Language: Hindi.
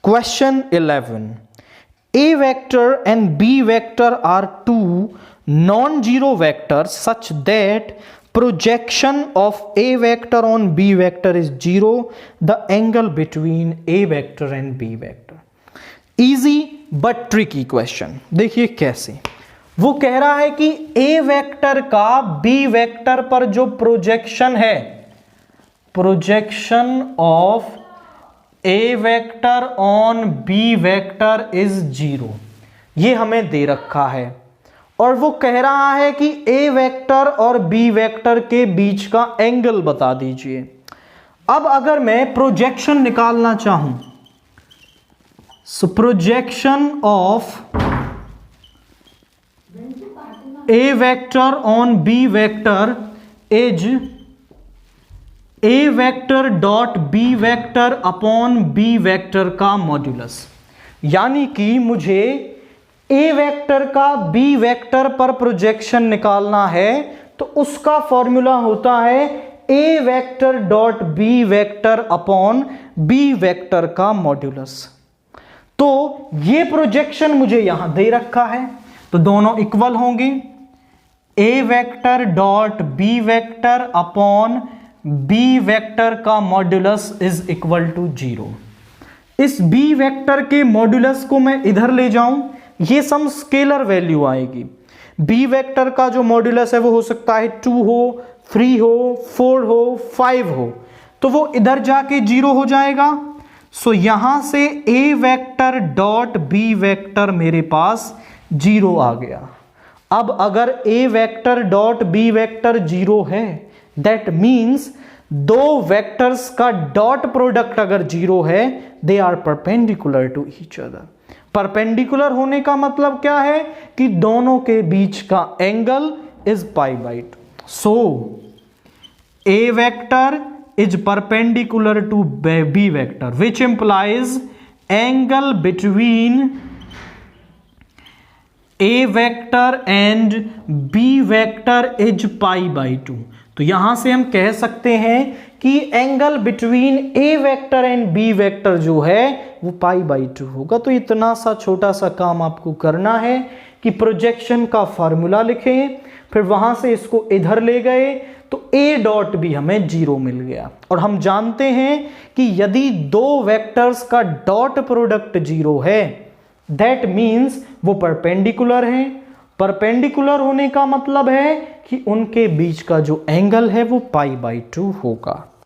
Question 11. A vector and B vector are two non-zero vectors such that projection of A vector on B vector is 0. The angle between A vector and B vector. Easy but tricky question. देखिए कैसे, वो कह रहा है कि A वेक्टर का B वेक्टर पर जो प्रोजेक्शन है, projection of A vector on B vector is 0, ये हमें दे रखा है। और वो कह रहा है कि A वेक्टर और B वेक्टर के बीच का एंगल बता दीजिए। अब अगर मैं प्रोजेक्शन निकालना चाहूं, so projection of A vector on B vector is A vector dot B vector upon B vector का मॉड्यूलस। यानी कि मुझे A वेक्टर का B वेक्टर पर प्रोजेक्शन निकालना है तो उसका फॉर्मूला होता है A vector dot B vector upon B vector का मॉड्यूलस। तो ये प्रोजेक्शन मुझे यहां दे रखा है तो दोनों इक्वल होंगे। A vector dot B vector upon B vector का मॉड्यूलस इज इक्वल टू 0। इस B वेक्टर के मॉड्यूलस को मैं इधर ले जाऊं, ये सम स्केलर वैल्यू आएगी। B वेक्टर का जो मॉड्यूलस है वो हो सकता है 2 हो, 3 हो, 4 हो, 5 हो, तो वो इधर जाके 0 हो जाएगा। सो यहां से A vector dot B vector मेरे पास 0 आ गया। अब अगर A vector dot B vector 0 है, दैट मीन्स दो वेक्टर्स का डॉट प्रोडक्ट अगर 0 है, they are perpendicular to each other. Perpendicular होने का मतलब क्या है कि दोनों के बीच का angle is π/2। So A vector is perpendicular to B vector which implies angle between A vector and B vector is π/2। तो यहां से हम कह सकते हैं कि angle between A vector and B vector जो है वो π/2 होगा। तो इतना सा छोटा सा काम आपको करना है कि प्रोजेक्शन का फॉर्मूला लिखें, फिर वहां से इसको इधर ले गए तो A डॉट B हमें 0 मिल गया। और हम जानते हैं कि यदि दो वेक्टर्स का डॉट प्रोडक्ट 0 है, दैट मीन्स वो परपेंडिकुलर हैं। परपेंडिकुलर होने का मतलब है कि उनके बीच का जो एंगल है वो π/2 होगा।